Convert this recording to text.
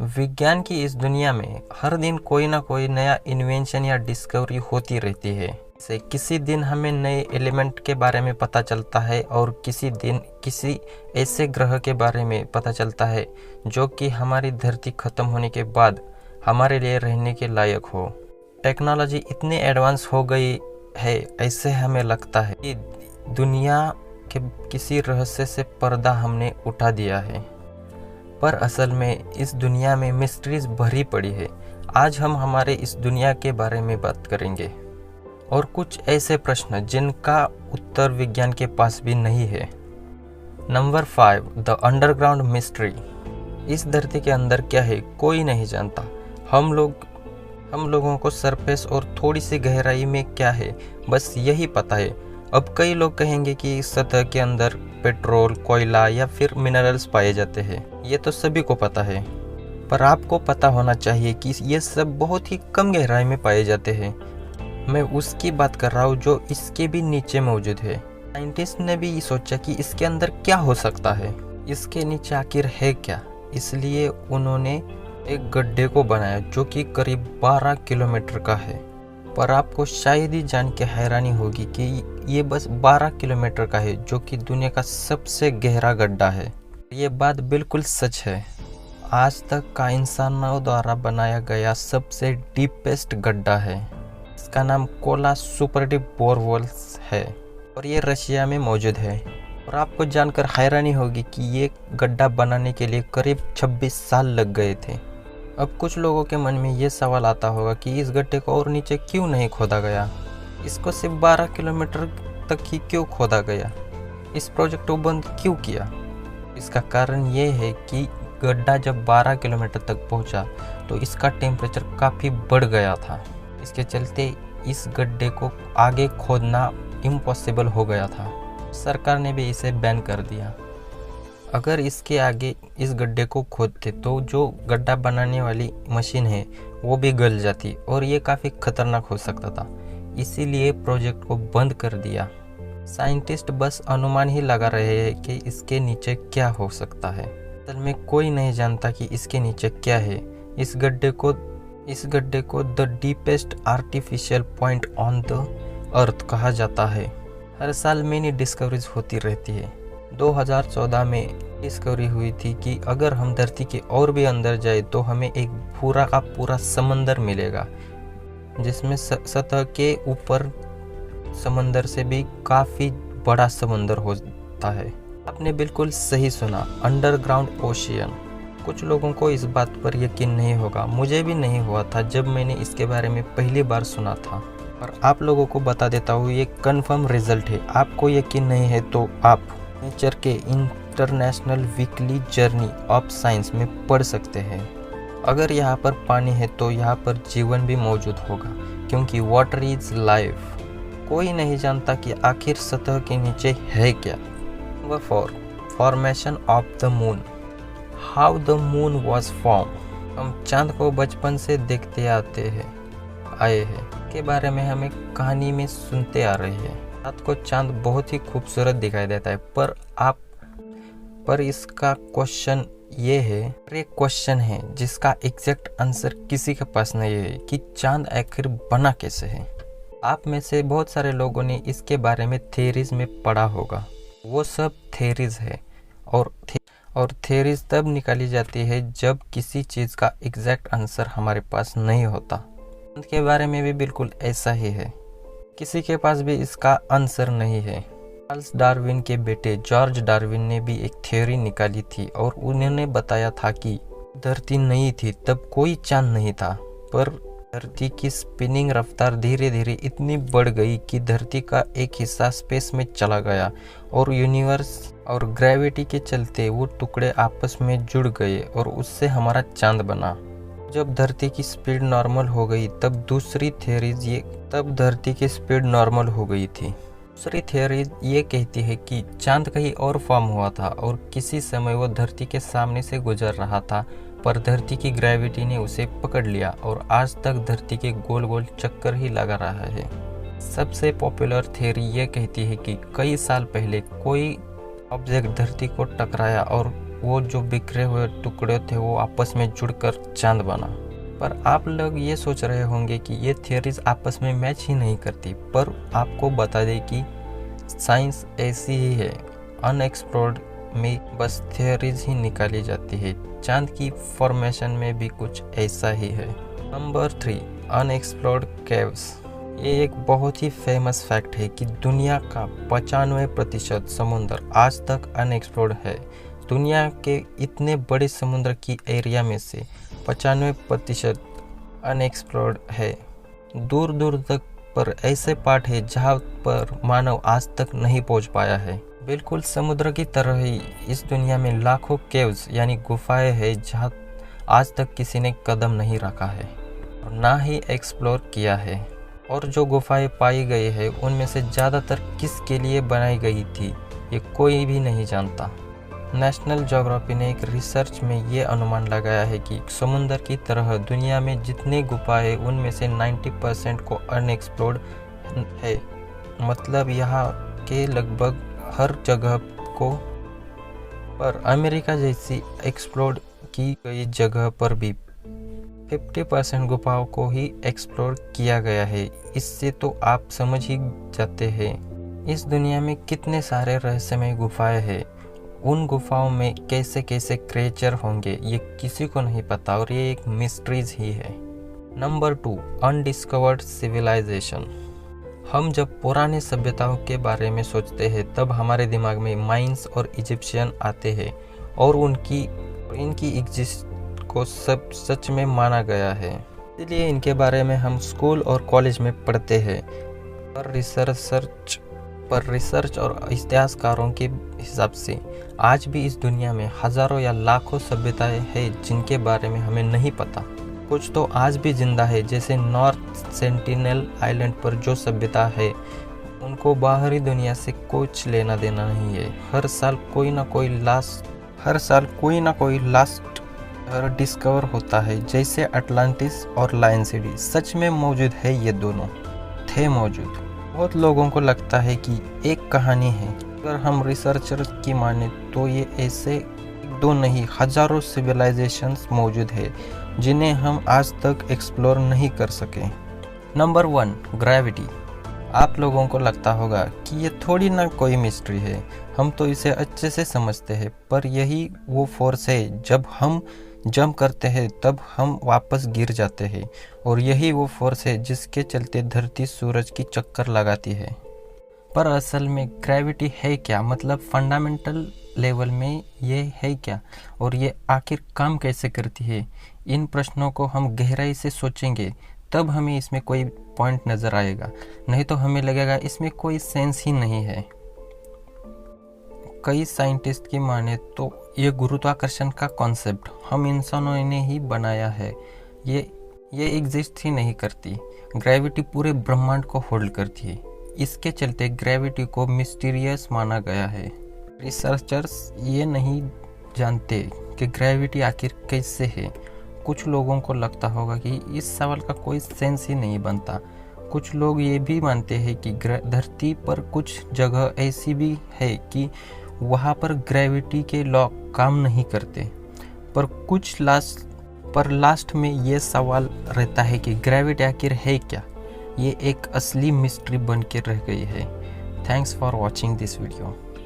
विज्ञान की इस दुनिया में हर दिन कोई ना कोई नया इन्वेंशन या डिस्कवरी होती रहती है। से किसी दिन हमें नए एलिमेंट के बारे में पता चलता है और किसी दिन किसी ऐसे ग्रह के बारे में पता चलता है जो कि हमारी धरती खत्म होने के बाद हमारे लिए रहने के लायक हो। टेक्नोलॉजी इतनी एडवांस हो गई है, ऐसे हमें लगता है कि दुनिया के किसी रहस्य से पर्दा हमने उठा दिया है, पर असल में इस दुनिया में मिस्ट्रीज भरी पड़ी है। आज हम हमारे इस दुनिया के बारे में बात करेंगे और कुछ ऐसे प्रश्न जिनका उत्तर विज्ञान के पास भी नहीं है। Number 5, the underground mystery. इस धरती के अंदर क्या है कोई नहीं जानता। हम लोगों को सरफेस और थोड़ी सी गहराई में क्या है बस यही पता है। अब कई लोग कहेंगे कि इस सतह के अंदर पेट्रोल, कोयला या फिर मिनरल्स पाए जाते हैं। ये तो सभी को पता है, पर आपको पता होना चाहिए कि ये सब बहुत ही कम गहराई में पाए जाते हैं। मैं उसकी बात कर रहा हूँ जो इसके भी नीचे मौजूद है। साइंटिस्ट ने भी सोचा कि इसके अंदर क्या हो सकता है, इसके नीचे आखिर है क्या। इसलिए उन्होंने एक गड्ढे को बनाया जो कि करीब 12 किलोमीटर का है। पर आपको शायद ही जान के हैरानी होगी कि ये बस 12 किलोमीटर का है, जो कि दुनिया का सबसे गहरा गड्ढा है। ये बात बिल्कुल सच है। आज तक का इंसानों द्वारा बनाया गया सबसे डीपेस्ट गड्ढा है। इसका नाम कोला सुपर डीप बोरवेल्स है और ये रशिया में मौजूद है। और आपको जानकर हैरानी होगी कि ये गड्ढा बनाने के लिए करीब 26 साल लग गए थे। अब कुछ लोगों के मन में ये सवाल आता होगा कि इस गड्ढे को और नीचे क्यों नहीं खोदा गया, इसको सिर्फ 12 किलोमीटर तक ही क्यों खोदा गया, इस प्रोजेक्ट को बंद क्यों किया। इसका कारण ये है कि गड्ढा जब 12 किलोमीटर तक पहुंचा तो इसका टेम्परेचर काफ़ी बढ़ गया था। इसके चलते इस गड्ढे को आगे खोदना इम्पॉसिबल हो गया था। सरकार ने भी इसे बैन कर दिया। अगर इसके आगे इस गड्ढे को खोदते तो जो गड्ढा बनाने वाली मशीन है वो भी गल जाती और ये काफ़ी खतरनाक हो सकता था। इसीलिए प्रोजेक्ट को बंद कर दिया। साइंटिस्ट बस अनुमान ही लगा रहे हैं कि इसके नीचे क्या हो सकता है। असल में कोई नहीं जानता कि इसके नीचे क्या है। इस गड्ढे को the deepest artificial point on the earth कहा जाता है। हर साल मेनी डिस्कवरीज होती रहती है। 2014 में डिस्कवरी हुई थी कि अगर हम धरती के और भी अंदर जाए तो हमें एक पूरा का पूरा समंदर मिलेगा, जिसमें सतह के ऊपर समंदर से भी काफ़ी बड़ा समंदर होता है। आपने बिल्कुल सही सुना, अंडरग्राउंड ओशियन। कुछ लोगों को इस बात पर यकीन नहीं होगा, मुझे भी नहीं हुआ था जब मैंने इसके बारे में पहली बार सुना था। पर आप लोगों को बता देता हूँ, ये कंफर्म रिजल्ट है। आपको यकीन नहीं है तो आप नेचर के international weekly journey of science में पढ़ सकते हैं। अगर यहाँ पर पानी है तो यहाँ पर जीवन भी मौजूद होगा, क्योंकि वाटर इज लाइफ। कोई नहीं जानता कि आखिर सतह के नीचे है क्या। Number 4, formation of the moon. How the moon was form. हम चांद को बचपन से देखते आए हैं के बारे में हमें कहानी में सुनते आ रहे हैं। रात को चांद बहुत ही खूबसूरत दिखाई देता है, पर इसका क्वेश्चन ये है, एक क्वेश्चन है जिसका एग्जैक्ट आंसर किसी के पास नहीं है कि चांद आखिर बना कैसे है। आप में से बहुत सारे लोगों ने इसके बारे में थ्योरीज में पढ़ा होगा। वो सब थ्योरीज है और थ्योरीज तब निकाली जाती है जब किसी चीज़ का एग्जैक्ट आंसर हमारे पास नहीं होता। चांद के बारे में भी बिल्कुल ऐसा ही है, किसी के पास भी इसका आंसर नहीं है। चार्ल्स डार्विन के बेटे जॉर्ज डार्विन ने भी एक थ्योरी निकाली थी और उन्होंने बताया था कि धरती नहीं थी तब कोई चांद नहीं था, पर धरती की स्पिनिंग रफ्तार धीरे धीरे इतनी बढ़ गई कि धरती का एक हिस्सा स्पेस में चला गया और यूनिवर्स और ग्रेविटी के चलते वो टुकड़े आपस में जुड़ गए और उससे हमारा चांद बना। जब धरती की स्पीड नॉर्मल हो गई तब धरती की स्पीड नॉर्मल हो गई थी। दूसरी थ्योरी ये कहती है कि चांद कहीं और फॉर्म हुआ था और किसी समय वो धरती के सामने से गुजर रहा था, पर धरती की ग्रेविटी ने उसे पकड़ लिया और आज तक धरती के गोल गोल चक्कर ही लगा रहा है। सबसे पॉपुलर थ्योरी ये कहती है कि कई साल पहले कोई ऑब्जेक्ट धरती को टकराया और वो जो बिखरे हुए टुकड़े थे वो आपस में जुड़कर चांद बना। पर आप लोग ये सोच रहे होंगे कि ये थियरीज आपस में मैच ही नहीं करती, पर आपको बता दें कि साइंस ऐसी ही है, अनएक्सप्लोर्ड में बस थियरीज ही निकाली जाती है। चांद की फॉर्मेशन में भी कुछ ऐसा ही है। Number 3, unexplored caves. ये एक बहुत ही फेमस फैक्ट है कि दुनिया का 95% समुद्र आज तक अनएक्सप्लोर्ड है। दुनिया के इतने बड़े समुद्र की एरिया में से 95% अनएक्सप्लोर्ड है। दूर दूर तक पर ऐसे पार्ट है जहाँ पर मानव आज तक नहीं पहुँच पाया है। बिल्कुल समुद्र की तरह ही इस दुनिया में लाखों केव्स यानी गुफाएं हैं जहाँ आज तक किसी ने कदम नहीं रखा है और ना ही एक्सप्लोर किया है। और जो गुफाएं पाई गई है उनमें से ज़्यादातर किसके लिए बनाई गई थी ये कोई भी नहीं जानता। नेशनल ज्योग्राफी ने एक रिसर्च में ये अनुमान लगाया है कि समुद्र की तरह दुनिया में जितने गुफाएं उनमें से 90% को अनएक्सप्लोर्ड है। मतलब यहाँ के लगभग हर जगह को, पर अमेरिका जैसी एक्सप्लोर की गई जगह पर भी 50% गुफाओं को ही एक्सप्लोर किया गया है। इससे तो आप समझ ही जाते हैं इस दुनिया में कितने सारे रहस्यमय गुफाएं हैं। उन गुफाओं में कैसे कैसे क्रिएचर होंगे ये किसी को नहीं पता और ये एक मिस्ट्रीज ही है। Number 2, undiscovered civilisation. हम जब पुराने सभ्यताओं के बारे में सोचते हैं तब हमारे दिमाग में माइंस और इजिप्शियन आते हैं और इनकी एग्जिस्ट को सब सच में माना गया है, इसलिए इनके बारे में हम स्कूल और कॉलेज में पढ़ते हैं। पर रिसर्च और इतिहासकारों के हिसाब से आज भी इस दुनिया में हजारों या लाखों सभ्यताएं हैं जिनके बारे में हमें नहीं पता। कुछ तो आज भी जिंदा है, जैसे नॉर्थ सेंटिनल आइलैंड पर जो सभ्यता है उनको बाहरी दुनिया से कुछ लेना देना नहीं है। हर साल कोई ना कोई लास्ट डिस्कवर होता है, जैसे अटलांटिस और लायन सिटी सच में मौजूद है। ये दोनों थे मौजूद। बहुत लोगों को लगता है कि एक कहानी है, अगर हम रिसर्चर की माने तो ये ऐसे दो नहीं हजारों सिविलाइजेशंस मौजूद है जिन्हें हम आज तक एक्सप्लोर नहीं कर सके। Number 1, gravity. आप लोगों को लगता होगा कि ये थोड़ी ना कोई मिस्ट्री है, हम तो इसे अच्छे से समझते हैं, पर यही वो फोर्स है जब हम जंप करते हैं तब हम वापस गिर जाते हैं, और यही वो फोर्स है जिसके चलते धरती सूरज की चक्कर लगाती है। पर असल में ग्रेविटी है क्या, मतलब फंडामेंटल लेवल में ये है क्या, और ये आखिर काम कैसे करती है? इन प्रश्नों को हम गहराई से सोचेंगे तब हमें इसमें कोई पॉइंट नज़र आएगा, नहीं तो हमें लगेगा इसमें कोई सेंस ही नहीं है। कई साइंटिस्ट की माने तो ये गुरुत्वाकर्षण का कॉन्सेप्ट हम इंसानों ने ही बनाया है। ये एग्जिस्ट ही नहीं करती। ग्रेविटी पूरे ब्रह्मांड को होल्ड करती है, इसके चलते ग्रेविटी को मिस्टीरियस माना गया है। रिसर्चर्स ये नहीं जानते कि ग्रेविटी आखिर कैसे है। कुछ लोगों को लगता होगा कि इस सवाल का कोई सेंस ही नहीं बनता। कुछ लोग ये भी मानते हैं कि धरती पर कुछ जगह ऐसी भी है कि वहाँ पर ग्रेविटी के लॉ काम नहीं करते। पर लास्ट में ये सवाल रहता है कि ग्रेविटी आखिर है क्या। ये एक असली मिस्ट्री बन के रह गई है। Thanks for watching this video.